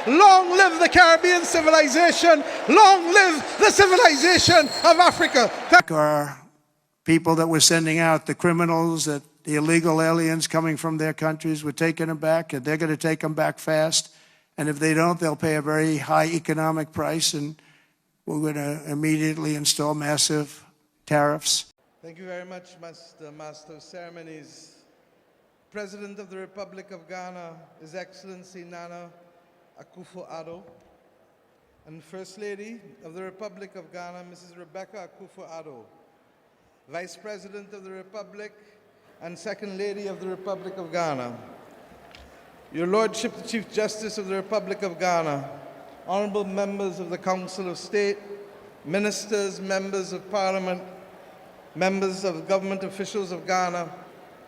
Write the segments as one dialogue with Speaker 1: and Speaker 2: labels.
Speaker 1: Long live the Caribbean civilization. Long live the civilization of Africa.
Speaker 2: Our people that we're sending out, the criminals, the illegal aliens coming from their countries, we're taking them back, and they're going to take them back fast. And if they don't, they'll pay a very high economic price, and we're going to immediately install massive tariffs.
Speaker 1: Thank you very much, Master of Ceremonies. President of the Republic of Ghana, His Excellency Nana Akufo-Addo, and First Lady of the Republic of Ghana, Mrs. Rebecca Akufo-Addo, Vice President of the Republic and Second Lady of the Republic of Ghana, Your Lordship, the Chief Justice of the Republic of Ghana, honorable members of the Council of State, ministers, members of Parliament, members of government officials of Ghana,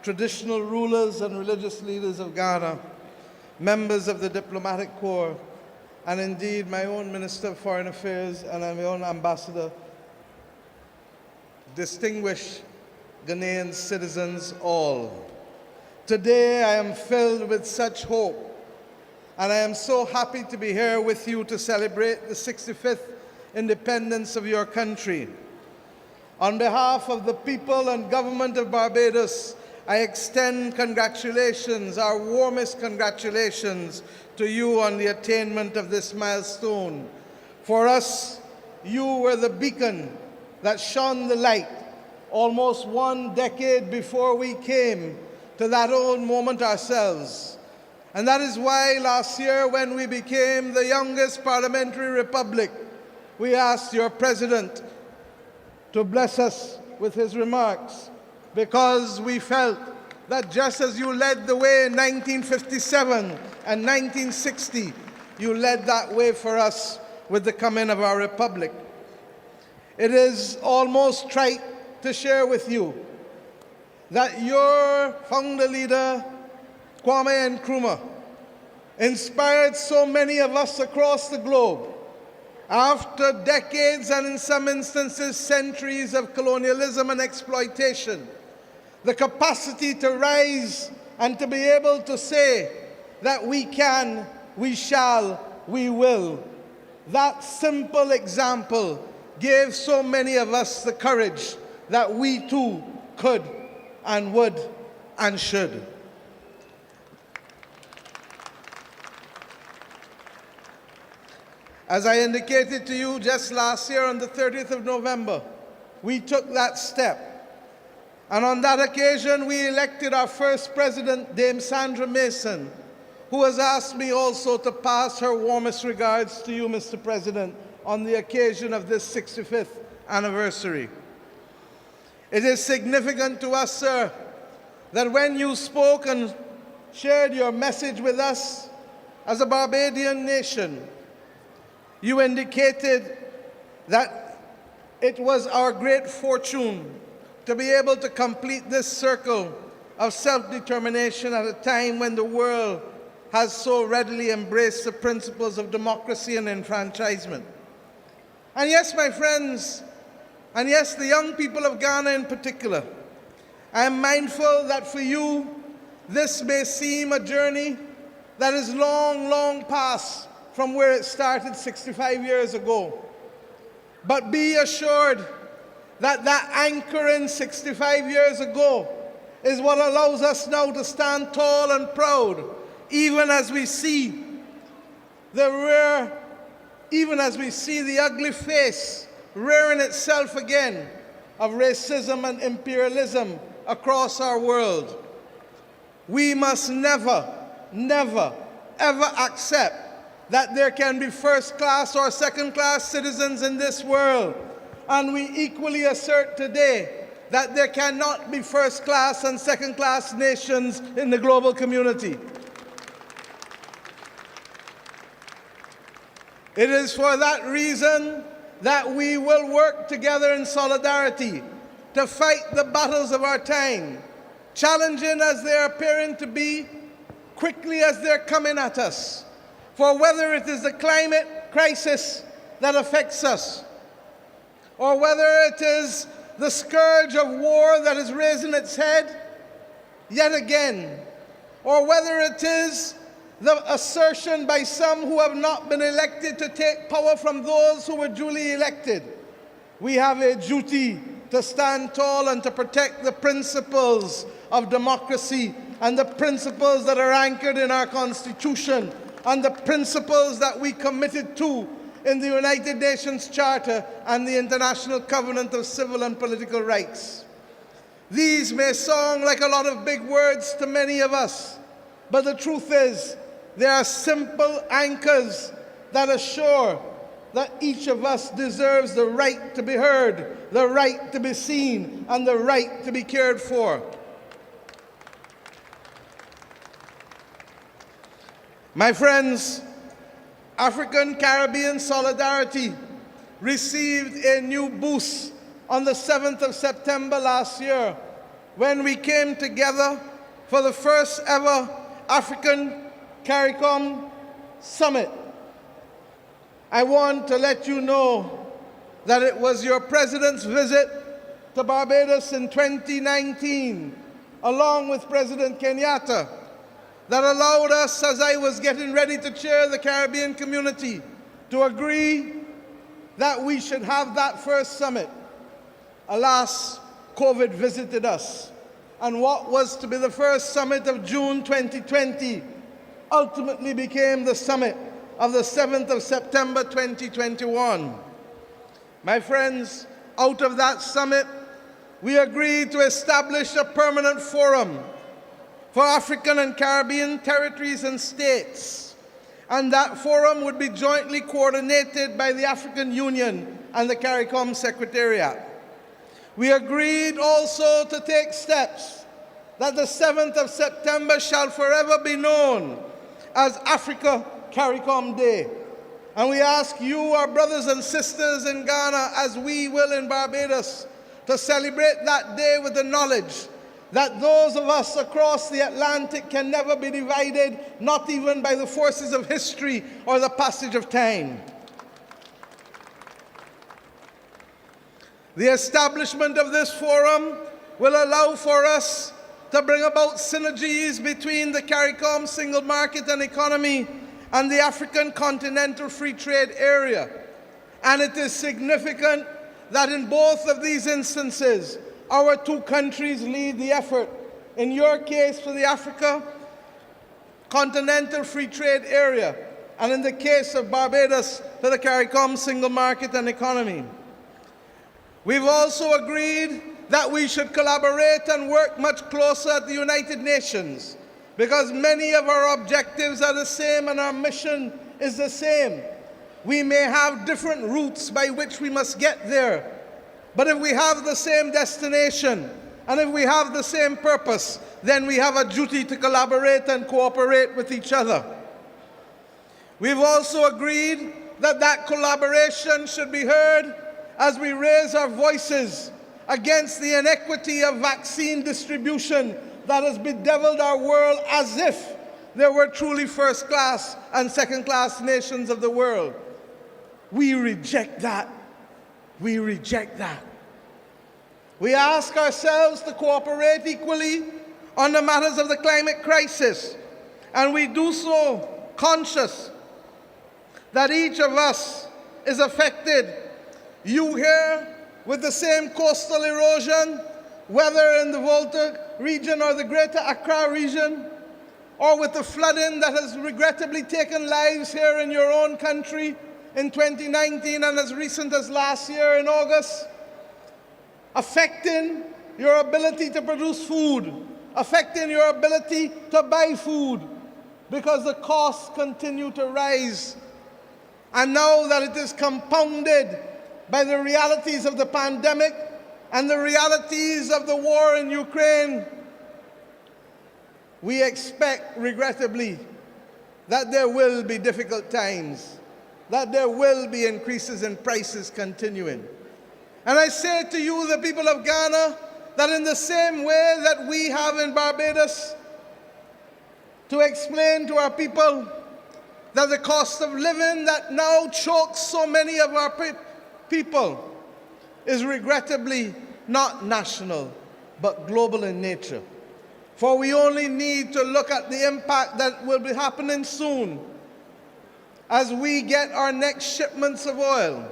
Speaker 1: traditional rulers and religious leaders of Ghana, members of the diplomatic corps, and indeed my own Minister of Foreign Affairs and my own ambassador, distinguished Ghanaian citizens all. Today I am filled with such hope, and I am so happy to be here with you to celebrate the 65th independence of your country. On behalf of the people and government of Barbados, I extend congratulations, our warmest congratulations to you on the attainment of this milestone. For us, you were the beacon that shone the light almost 1 decade before we came to that own moment ourselves. And that is why last year, when we became the youngest parliamentary republic, we asked your president to bless us with his remarks, because we felt that just as you led the way in 1957 and 1960, you led that way for us with the coming of our republic. It is almost trite to share with you that your founder leader, Kwame Nkrumah, inspired so many of us across the globe after decades and in some instances centuries of colonialism and exploitation. The capacity to rise and to be able to say that we can, we shall, we will. That simple example gave so many of us the courage that we too could and would and should. As I indicated to you just last year on the 30th of November, we took that step. And on that occasion, we elected our first president, Dame Sandra Mason, who has asked me also to pass her warmest regards to you, Mr. President, on the occasion of this 65th anniversary. It is significant to us, sir, that when you spoke and shared your message with us as a Barbadian nation, you indicated that it was our great fortune to be able to complete this circle of self-determination at a time when the world has so readily embraced the principles of democracy and enfranchisement. And yes, my friends, and yes, the young people of Ghana in particular, I am mindful that for you, this may seem a journey that is long, long past from where it started 65 years ago. But be assured that that anchoring 65 years ago is what allows us now to stand tall and proud, even as we see the ugly face rearing itself again of racism and imperialism across our world. We must never, never, ever accept that there can be first-class or second-class citizens in this world. And we equally assert today that there cannot be first-class and second-class nations in the global community. It is for that reason that we will work together in solidarity to fight the battles of our time, challenging as they're appearing to be, quickly as they're coming at us. For whether it is the climate crisis that affects us, or whether it is the scourge of war that is raising its head yet again, or whether it is the assertion by some who have not been elected to take power from those who were duly elected. We have a duty to stand tall and to protect the principles of democracy and the principles that are anchored in our Constitution and the principles that we committed to in the United Nations Charter and the International Covenant of Civil and Political Rights. These may sound like a lot of big words to many of us, but the truth is, they are simple anchors that assure that each of us deserves the right to be heard, the right to be seen, and the right to be cared for. My friends, African-Caribbean solidarity received a new boost on the 7th of September last year when we came together for the first ever African CARICOM Summit. I want to let you know that it was your President's visit to Barbados in 2019, along with President Kenyatta, that allowed us, as I was getting ready to chair the Caribbean community, to agree that we should have that first summit. Alas, COVID visited us, and what was to be the first summit of June 2020 ultimately became the summit of the 7th of September 2021. My friends, out of that summit, we agreed to establish a permanent forum for African and Caribbean territories and states, and that forum would be jointly coordinated by the African Union and the CARICOM Secretariat. We agreed also to take steps that the 7th of September shall forever be known as Africa CARICOM Day. And we ask you, our brothers and sisters in Ghana, as we will in Barbados, to celebrate that day with the knowledge that those of us across the Atlantic can never be divided, not even by the forces of history or the passage of time. The establishment of this forum will allow for us to bring about synergies between the CARICOM single market and economy and the African Continental Free Trade Area. And it is significant that in both of these instances, our two countries lead the effort. In your case, for the Africa Continental Free Trade Area, and in the case of Barbados, for the CARICOM single market and economy. We've also agreed that we should collaborate and work much closer at the United Nations, because many of our objectives are the same and our mission is the same. We may have different routes by which we must get there, but if we have the same destination and if we have the same purpose, then we have a duty to collaborate and cooperate with each other. We've also agreed that that collaboration should be heard as we raise our voices against the inequity of vaccine distribution that has bedeviled our world as if there were truly first-class and second-class nations of the world. We reject that. We reject that. We ask ourselves to cooperate equally on the matters of the climate crisis, and we do so conscious that each of us is affected. You here with the same coastal erosion, whether in the Volta region or the Greater Accra region, or with the flooding that has regrettably taken lives here in your own country in 2019 and as recent as last year in August, affecting your ability to produce food, affecting your ability to buy food, because the costs continue to rise. And now that it is compounded by the realities of the pandemic and the realities of the war in Ukraine, we expect, regrettably, that there will be difficult times, that there will be increases in prices continuing. And I say to you, the people of Ghana, that in the same way that we have in Barbados to explain to our people that the cost of living that now chokes so many of our people is regrettably not national, but global in nature. For we only need to look at the impact that will be happening soon as we get our next shipments of oil,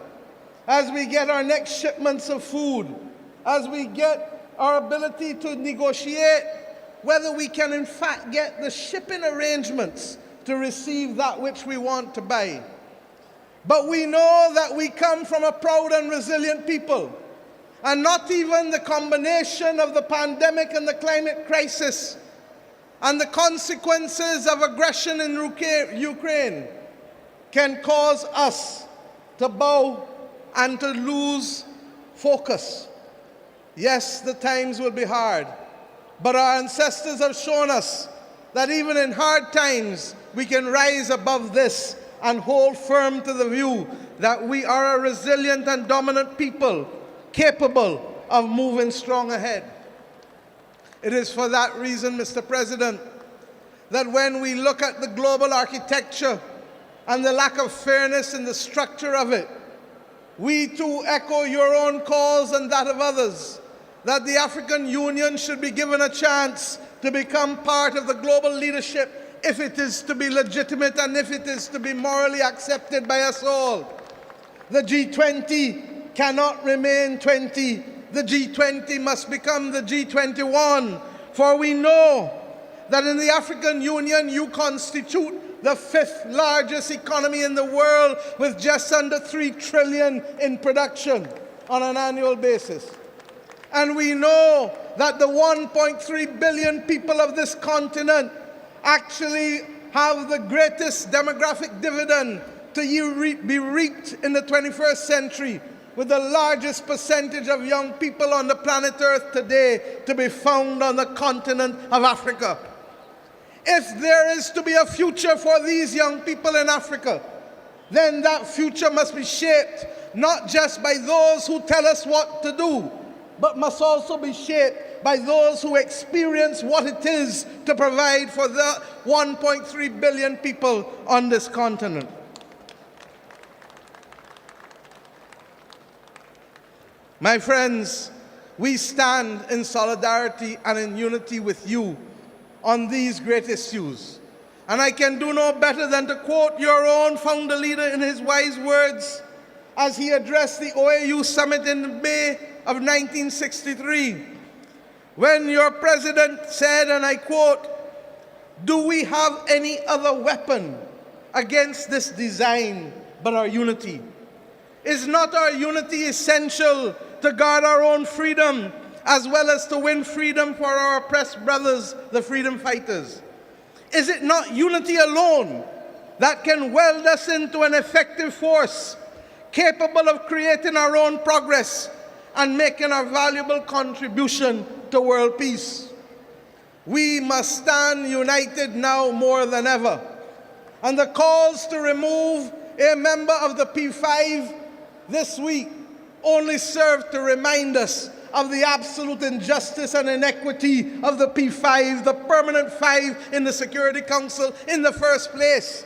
Speaker 1: as we get our next shipments of food, as we get our ability to negotiate whether we can in fact get the shipping arrangements to receive that which we want to buy. But we know that we come from a proud and resilient people, and not even the combination of the pandemic and the climate crisis and the consequences of aggression in Ukraine can cause us to bow and to lose focus. Yes, the times will be hard, but our ancestors have shown us that even in hard times, we can rise above this and hold firm to the view that we are a resilient and dominant people, capable of moving strong ahead. It is for that reason, Mr. President, that when we look at the global architecture and the lack of fairness in the structure of it, we too echo your own calls and that of others, that the African Union should be given a chance to become part of the global leadership if it is to be legitimate and if it is to be morally accepted by us all. The G20 cannot remain 20. The G20 must become the G21, for we know that in the African Union you constitute the 5th largest economy in the world with just under 3 trillion in production on an annual basis. And we know that the 1.3 billion people of this continent actually have the greatest demographic dividend to be reaped in the 21st century, with the largest percentage of young people on the planet Earth today to be found on the continent of Africa. If there is to be a future for these young people in Africa, then that future must be shaped not just by those who tell us what to do, but must also be shaped by those who experience what it is to provide for the 1.3 billion people on this continent. My friends, we stand in solidarity and in unity with you on these great issues. And I can do no better than to quote your own founder leader in his wise words as he addressed the OAU summit in May of 1963, when your president said, and I quote, "Do we have any other weapon against this design but our unity? Is not our unity essential to guard our own freedom as well as to win freedom for our oppressed brothers, the freedom fighters? Is it not unity alone that can weld us into an effective force capable of creating our own progress and making a valuable contribution to world peace? We must stand united now more than ever. And the calls to remove a member of the P5 this week only serve to remind us of the absolute injustice and inequity of the P5, the permanent 5 in the Security Council in the first place.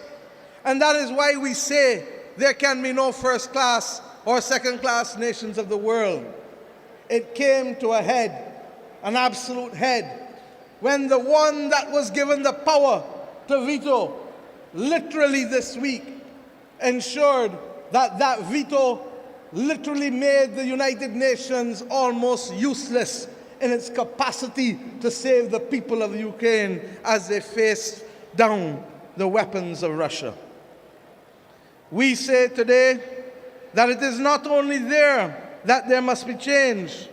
Speaker 1: And that is why we say there can be no first-class or second-class nations of the world. It came to a head, an absolute head, when the one that was given the power to veto literally this week ensured that that veto literally made the United Nations almost useless in its capacity to save the people of Ukraine as they faced down the weapons of Russia. We say today that it is not only there that there must be change.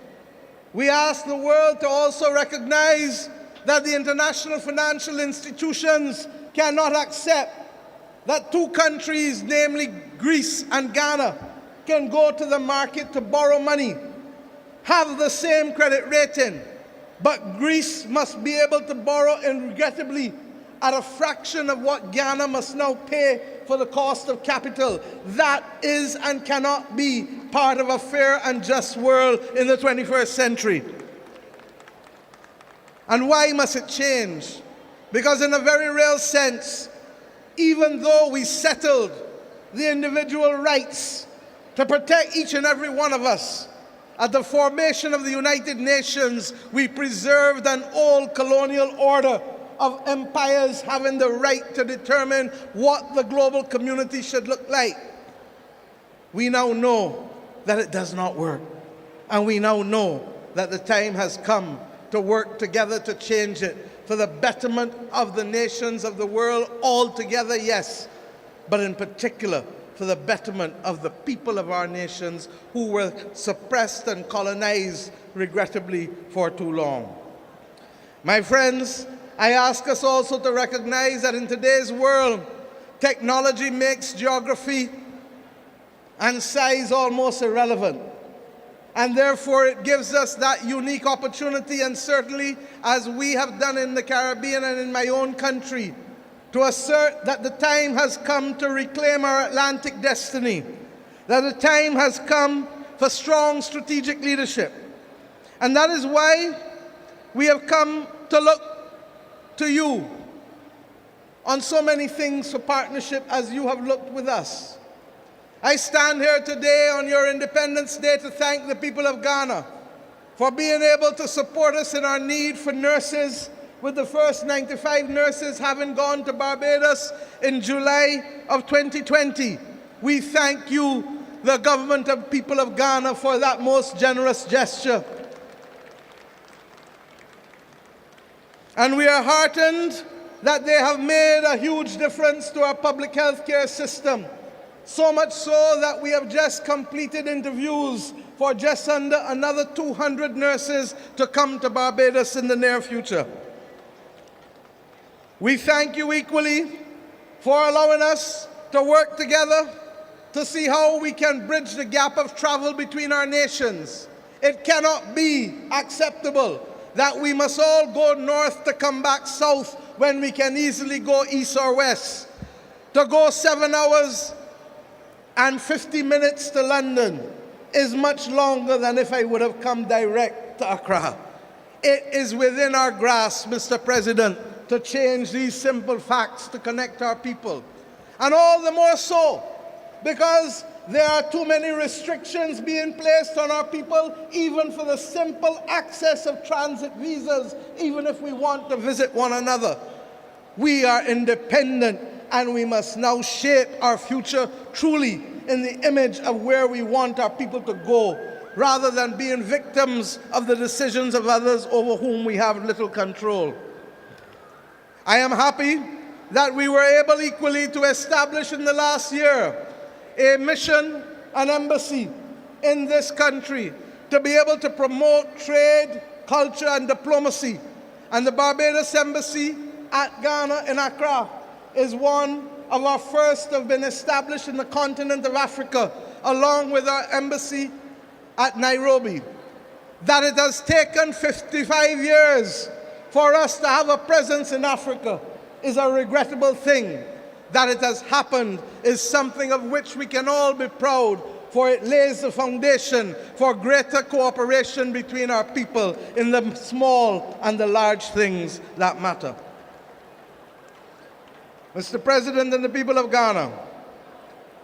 Speaker 1: We ask the world to also recognize that the international financial institutions cannot accept that 2 countries, namely Greece and Ghana, can go to the market to borrow money, have the same credit rating, but Greece must be able to borrow, and regrettably, at a fraction of what Ghana must now pay for the cost of capital. That is and cannot be part of a fair and just world in the 21st century. And why must it change? Because in a very real sense, even though we settled the individual rights to protect each and every one of us, At the formation of the United Nations, we preserved an old colonial order of empires having the right to determine what the global community should look like. We now know that it does not work. And we now know that the time has come to work together to change it for the betterment of the nations of the world altogether, yes, but in particular for the betterment of the people of our nations who were suppressed and colonized, regrettably, for too long. My friends, I ask us also to recognize that in today's world, technology makes geography and size almost irrelevant. And therefore, it gives us that unique opportunity, and certainly as we have done in the Caribbean and in my own country, to assert that the time has come to reclaim our Atlantic destiny, that the time has come for strong strategic leadership. And that is why we have come to look to you on so many things for partnership as you have looked with us. I stand here today on your Independence Day to thank the people of Ghana for being able to support us in our need for nurses, with the first 95 nurses having gone to Barbados in July of 2020. We thank you, the government of people of Ghana, for that most generous gesture. And we are heartened that they have made a huge difference to our public health care system. So much so that we have just completed interviews for just under another 200 nurses to come to Barbados in the near future. We thank you equally for allowing us to work together to see how we can bridge the gap of travel between our nations. It cannot be acceptable that we must all go north to come back south when we can easily go east or west. To go 7 hours and 50 minutes to London is much longer than if I would have come direct to Accra. It is within our grasp, Mr. President, to change these simple facts to connect our people. And all the more so because there are too many restrictions being placed on our people, even for the simple access of transit visas, even if we want to visit one another. We are independent, and we must now shape our future truly in the image of where we want our people to go, rather than being victims of the decisions of others over whom we have little control. I am happy that we were able equally to establish in the last year a mission, an embassy in this country to be able to promote trade, culture, and diplomacy. And the Barbados Embassy at Ghana in Accra is one of our first to have been established in the continent of Africa, along with our embassy at Nairobi. That it has taken 55 years for us to have a presence in Africa is a regrettable thing. That it has happened is something of which we can all be proud, for it lays the foundation for greater cooperation between our people in the small and the large things that matter. Mr. President and the people of Ghana,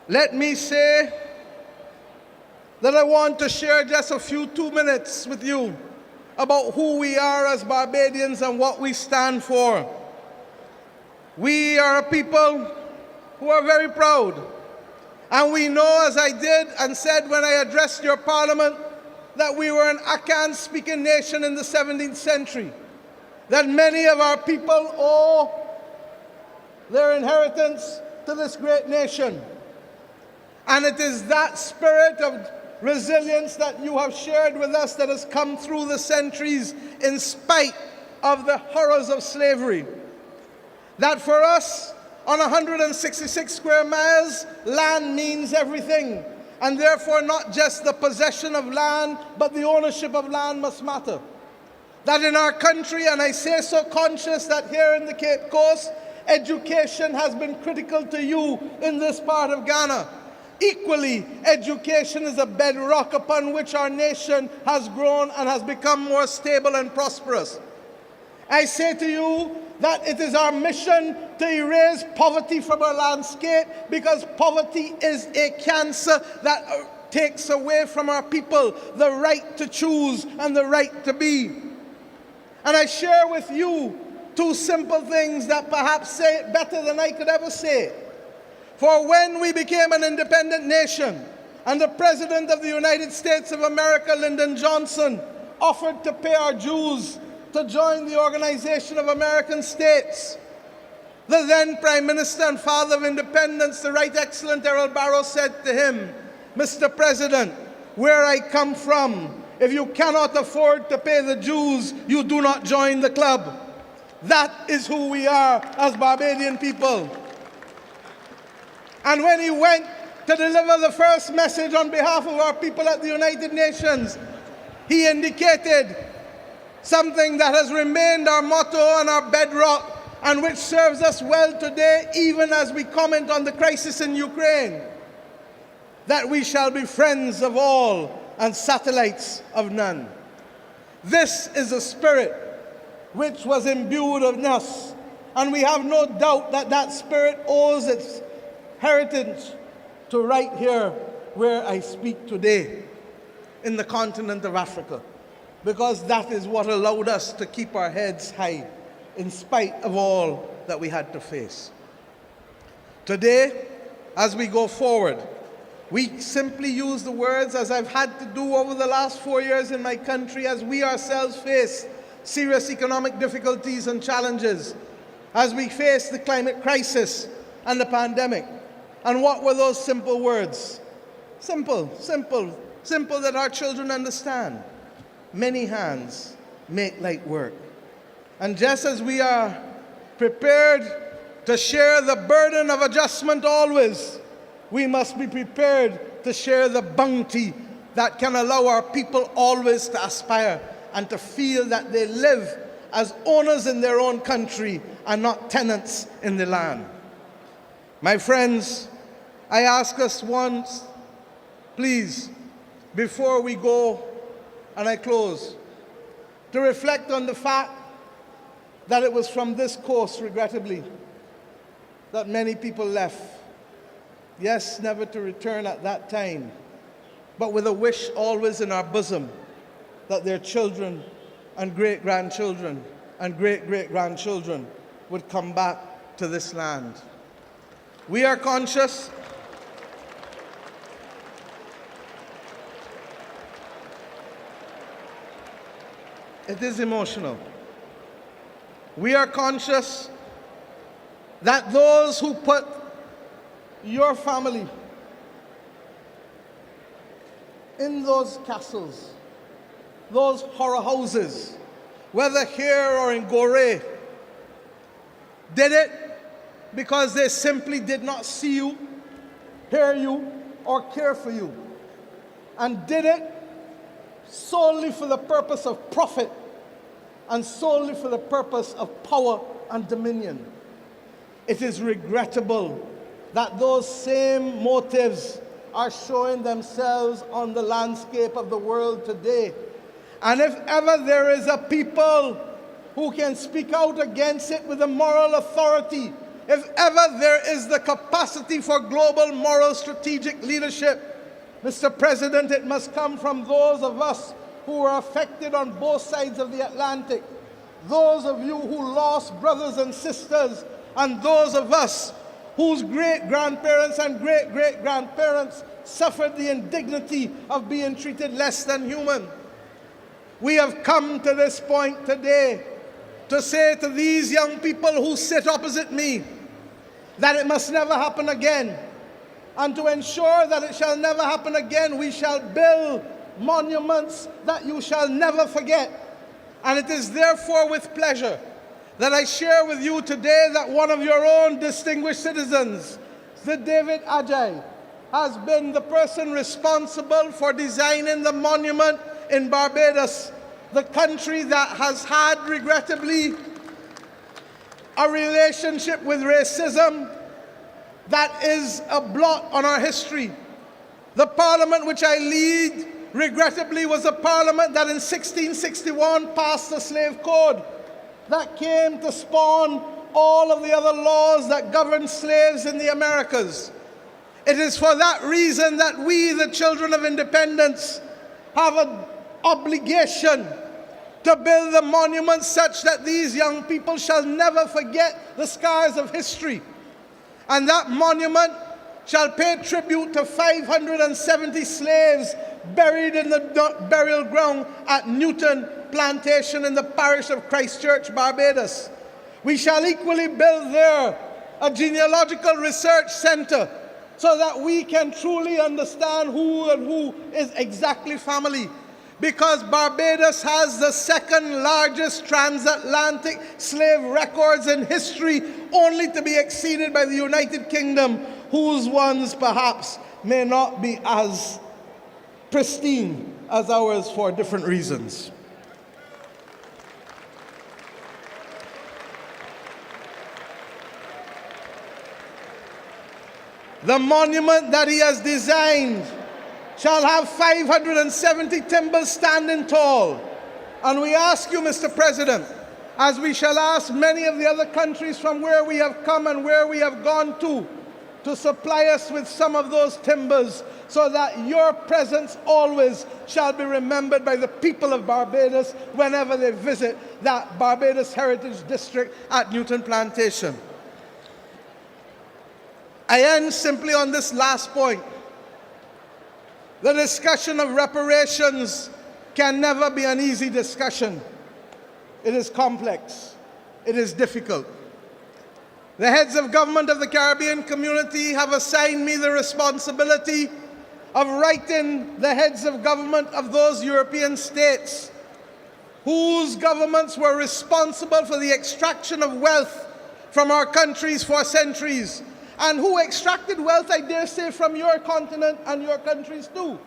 Speaker 1: let me say that I want to share just a few 2 minutes with you about who we are as Barbadians and what we stand for. We are a people who are very proud. And we know, as I did and said when I addressed your parliament, that we were an Akan-speaking nation in the 17th century, that many of our people owe their inheritance to this great nation. And it is that spirit of resilience that you have shared with us that has come through the centuries in spite of the horrors of slavery. That for us, on 166 square miles, land means everything. And therefore, not just the possession of land, but the ownership of land must matter. That in our country, and I say so conscious that here in the Cape Coast, education has been critical to you in this part of Ghana. Equally, education is a bedrock upon which our nation has grown and has become more stable and prosperous. I say to you that it is our mission to erase poverty from our landscape, because poverty is a cancer that takes away from our people the right to choose and the right to be. And I share with you two simple things that perhaps say it better than I could ever say it. For when we became an independent nation, and the President of the United States of America, Lyndon Johnson, offered to pay our dues to join the Organization of American States, the then Prime Minister and Father of Independence, the Right Excellent Errol Barrow, said to him, "Mr. President, where I come from, if you cannot afford to pay the dues, you do not join the club." That is who we are as Barbadian people. And when he went to deliver the first message on behalf of our people at the United Nations, he indicated something that has remained our motto and our bedrock, and which serves us well today, even as we comment on the crisis in Ukraine, that we shall be friends of all and satellites of none. This is a spirit which was imbued in us, and we have no doubt that that spirit owes its heritage to right here where I speak today, in the continent of Africa, because that is what allowed us to keep our heads high in spite of all that we had to face. Today, as we go forward, we simply use the words, as I've had to do over the last 4 years in my country, as we ourselves face serious economic difficulties and challenges, as we face the climate crisis and the pandemic. And what were those simple words? Simple that our children understand. Many hands make light work. And just as we are prepared to share the burden of adjustment always, we must be prepared to share the bounty that can allow our people always to aspire and to feel that they live as owners in their own country and not tenants in the land. My friends, I ask us once, please, before we go and I close, to reflect on the fact that it was from this coast, regrettably, that many people left. Yes, never to return at that time, but with a wish always in our bosom that their children and great-grandchildren and great-great-grandchildren would come back to this land. We are conscious it is emotional. We are conscious that those who put your family in those castles, those horror houses, whether here or in Gorée, did it because they simply did not see you, hear you, or care for you, and did it solely for the purpose of profit and solely for the purpose of power and dominion. It is regrettable that those same motives are showing themselves on the landscape of the world today. And if ever there is a people who can speak out against it with a moral authority, if ever there is the capacity for global moral strategic leadership, Mr. President, it must come from those of us who were affected on both sides of the Atlantic, those of you who lost brothers and sisters, and those of us whose great-grandparents and great-great-grandparents suffered the indignity of being treated less than human. We have come to this point today to say to these young people who sit opposite me that it must never happen again. And to ensure that it shall never happen again, we shall build monuments that you shall never forget. And it is therefore with pleasure that I share with you today that one of your own distinguished citizens, Sir David Ajay, has been the person responsible for designing the monument in Barbados, the country that has had, regrettably, a relationship with racism that is a blot on our history. The parliament which I lead, regrettably, was a parliament that in 1661 passed the slave code that came to spawn all of the other laws that govern slaves in the Americas. It is for that reason that we, the children of independence, have an obligation to build a monument such that these young people shall never forget the scars of history. And that monument shall pay tribute to 570 slaves buried in the burial ground at Newton Plantation in the parish of Christchurch, Barbados. We shall equally build there a genealogical research center so that we can truly understand who and who is exactly family. Because Barbados has the second largest transatlantic slave records in history, only to be exceeded by the United Kingdom, whose ones perhaps may not be as pristine as ours for different reasons. The monument that he has designed shall have 570 timbers standing tall. And we ask you, Mr. President, as we shall ask many of the other countries from where we have come and where we have gone to supply us with some of those timbers, so that your presence always shall be remembered by the people of Barbados whenever they visit that Barbados Heritage District at Newton Plantation. I end simply on this last point. The discussion of reparations can never be an easy discussion. It is complex. It is difficult. The heads of government of the Caribbean community have assigned me the responsibility of writing the heads of government of those European states whose governments were responsible for the extraction of wealth from our countries for centuries, and who extracted wealth, I dare say, from your continent and your countries too.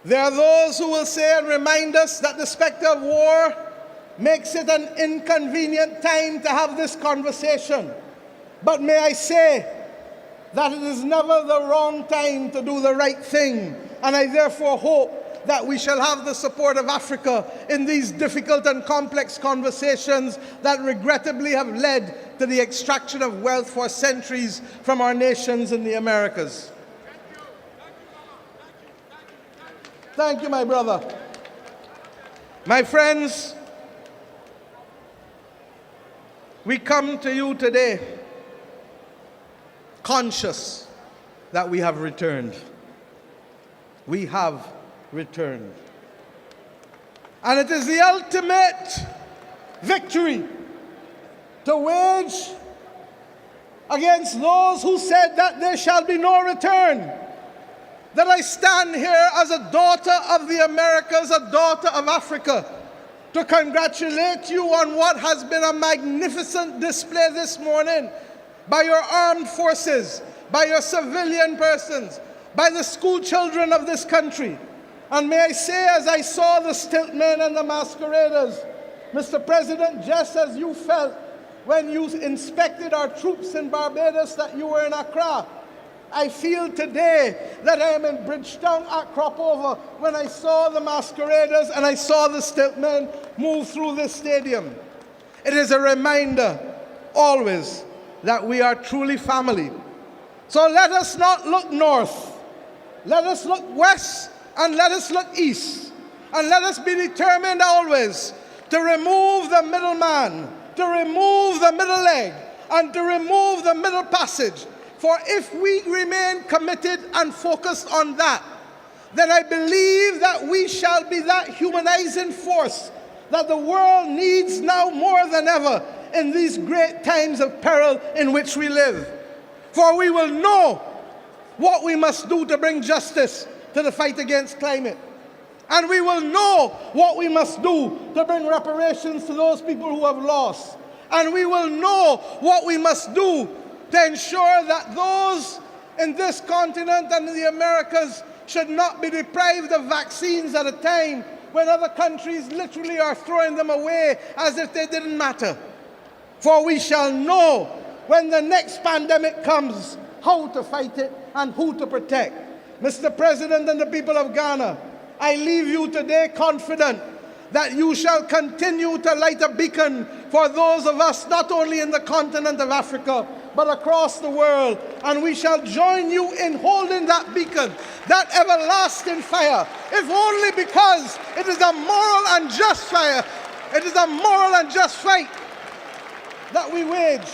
Speaker 1: There are those who will say and remind us that the specter of war makes it an inconvenient time to have this conversation. But may I say that it is never the wrong time to do the right thing, and I therefore hope that we shall have the support of Africa in these difficult and complex conversations that regrettably have led to the extraction of wealth for centuries from our nations in the Americas. Thank you, my brother. My friends, we come to you today conscious that we have returned. We have returned. And it is the ultimate victory to wage against those who said that there shall be no return, that I stand here as a daughter of the Americas, a daughter of Africa, to congratulate you on what has been a magnificent display this morning by your armed forces, by your civilian persons, by the school children of this country. And may I say, as I saw the stiltmen and the masqueraders, Mr. President, just as you felt when you inspected our troops in Barbados that you were in Accra, I feel today that I am in Bridgetown at Cropover when I saw the masqueraders and I saw the stiltmen move through this stadium. It is a reminder always that we are truly family. So let us not look north. Let us look west and let us look east. And let us be determined always to remove the middleman, to remove the middle leg, and to remove the middle passage. For if we remain committed and focused on that, then I believe that we shall be that humanizing force that the world needs now more than ever in these great times of peril in which we live. For we will know what we must do to bring justice to the fight against climate. And we will know what we must do to bring reparations to those people who have lost. And we will know what we must do to ensure that those in this continent and in the Americas should not be deprived of vaccines at a time when other countries literally are throwing them away as if they didn't matter. For we shall know when the next pandemic comes how to fight it and who to protect. Mr. President and the people of Ghana, I leave you today confident that you shall continue to light a beacon for those of us not only in the continent of Africa, but across the world. And we shall join you in holding that beacon, that everlasting fire, if only because it is a moral and just fire. It is a moral and just fight that we wage.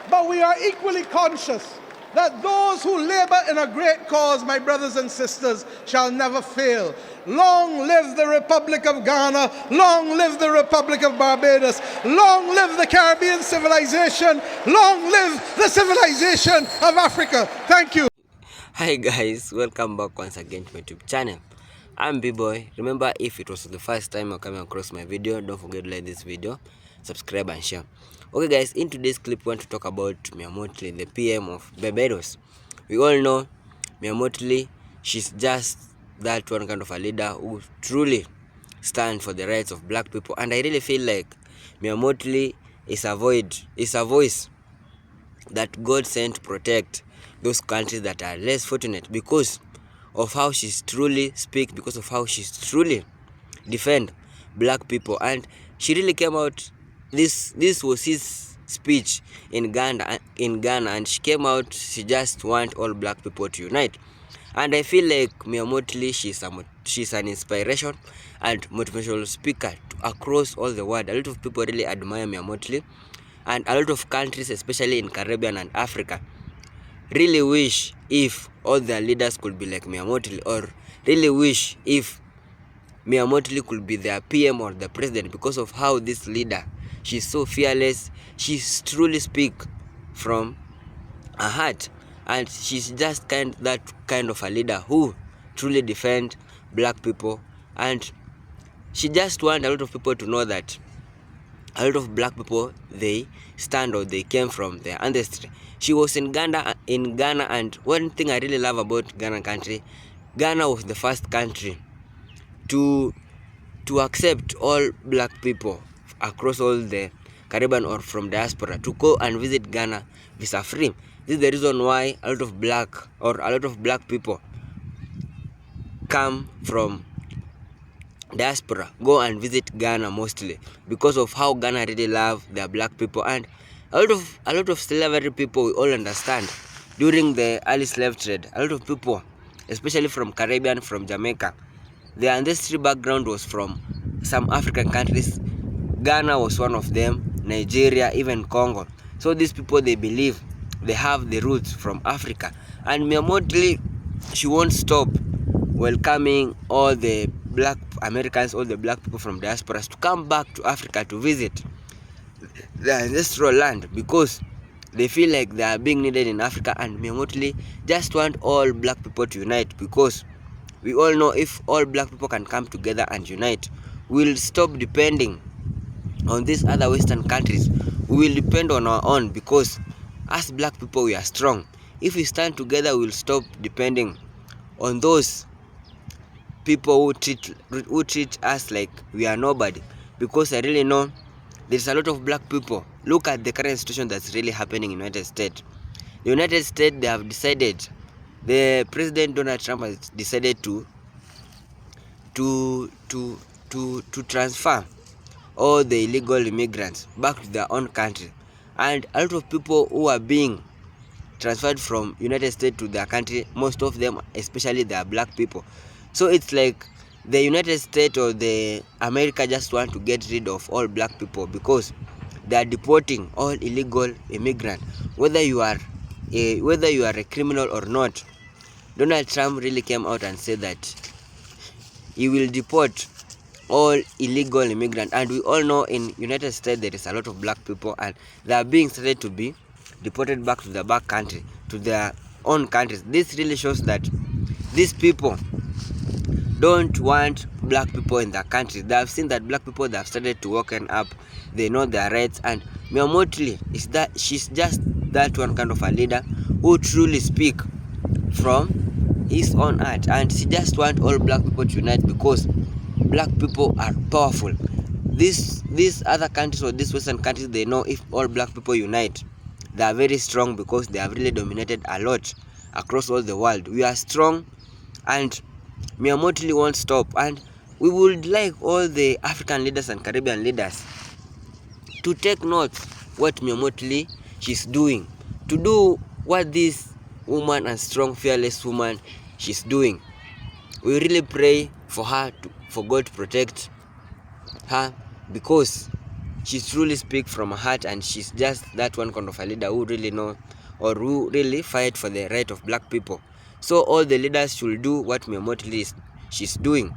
Speaker 1: But we are equally conscious that those who labor in a great cause, my brothers and sisters, shall never fail. Long live the Republic of Ghana. Long live the Republic of Barbados. Long live the Caribbean civilization. Long live the civilization of Africa. Thank you.
Speaker 3: Hi guys, welcome back once again to my YouTube channel. I'm B-Boy. Remember, if it was the first time you're coming across my video, don't forget to like this video, subscribe and share. Okay guys, in today's clip we want to talk about Mottley, the PM of Barbados. We all know Mottley, she's just that one kind of a leader who truly stands for the rights of black people, and I really feel like Mottley is a voice that God sent to protect those countries that are less fortunate, because of how she's truly speak, because of how she's truly defend black people. And she really came out, this was his speech in Ghana, and she came out, she just want all black people to unite. And I feel like Mottley, she's an inspiration and motivational speaker across all the world. A lot of people really admire Mottley, and a lot of countries, especially in Caribbean and Africa, really wish if all their leaders could be like Mottley, or really wish if Mottley could be their PM or the president, because of how this leader, she's so fearless, she's truly speak from her heart, and she's just that kind of a leader who truly defend black people. And she just want a lot of people to know that a lot of black people, they stand, or they came from their ancestry. She was in Ghana, and one thing I really love about Ghana country, Ghana was the first country to accept all black people across all the Caribbean or from diaspora to go and visit Ghana visa free. This is the reason why a lot of black people come from diaspora go and visit Ghana, mostly because of how Ghana really love their black people. And a lot of slavery people, we all understand, during the early slave trade, a lot of people, especially from Caribbean, from Jamaica, their ancestry background was from some African countries. Ghana was one of them, Nigeria, even Congo. So these people, they believe they have the roots from Africa. And Mottley, she won't stop welcoming all the black Americans, all the black people from diasporas to come back to Africa to visit the ancestral land, because they feel like they are being needed in Africa. And Mottley just want all black people to unite, because we all know if all black people can come together and unite, we'll stop depending on these other Western countries. We will depend on our own, because as black people, we are strong. If we stand together, we'll stop depending on those people who treat us like we are nobody. Because I really know there's a lot of black people. Look at the current situation that's really happening in the United States. The United States, they have decided, the President Donald Trump has decided to transfer all the illegal immigrants back to their own country. And a lot of people who are being transferred from United States to their country, most of them, especially, they are black people. So it's like the United States or the America just want to get rid of all black people, because they are deporting all illegal immigrants, whether you are a criminal or not. Donald Trump really came out and said that he will deport all illegal immigrants. And we all know in United States there is a lot of black people, and they are being started to be deported back to their back country, to their own countries. This really shows that these people don't want black people in their country. They have seen that black people, they have started to waken up, they know their rights. And Mottley is that, she's just that one kind of a leader who truly speak from his own heart, and she just want all black people to unite, because black people are powerful. These other countries, or these Western countries, they know if all black people unite, they are very strong, because they have really dominated a lot across all the world. We are strong, and Mottley won't stop. And we would like all the African leaders and Caribbean leaders to take note what Mottley she's doing, to do what this woman and strong, fearless woman she's doing. We really pray for her, for God to protect her, because she truly speaks from her heart, and she's just that one kind of a leader who really know, or who really fight for the right of black people. So all the leaders should do what Mottley she's doing.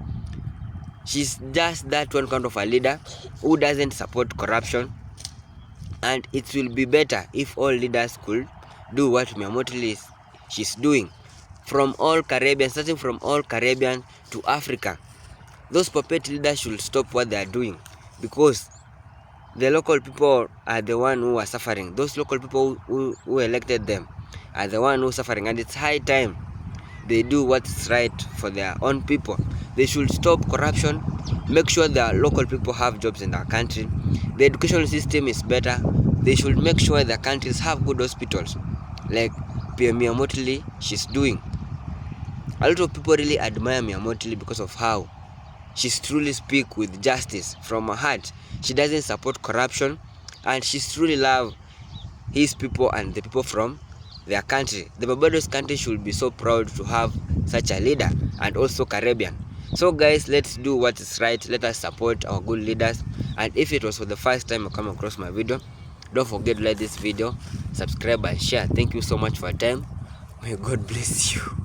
Speaker 3: She's just that one kind of a leader who doesn't support corruption, and it will be better if all leaders could do what Mottley she's doing. From all Caribbean, starting from all Caribbean to Africa, those puppet leaders should stop what they are doing, because the local people are the one who are suffering. Those local people who elected them are the one who are suffering, and it's high time they do what's right for their own people. They should stop corruption, make sure the local people have jobs in their country. The education system is better. They should make sure their countries have good hospitals, like Mottley she's doing. A lot of people really admire Mottley because of how she's truly speak with justice from her heart. She doesn't support corruption, and she's truly love his people and the people from their country. The Barbados country should be so proud to have such a leader, and also Caribbean. So guys, let's do what is right. Let us support our good leaders. And if it was for the first time you come across my video, don't forget to like this video, subscribe and share. Thank you so much for your time. May God bless you.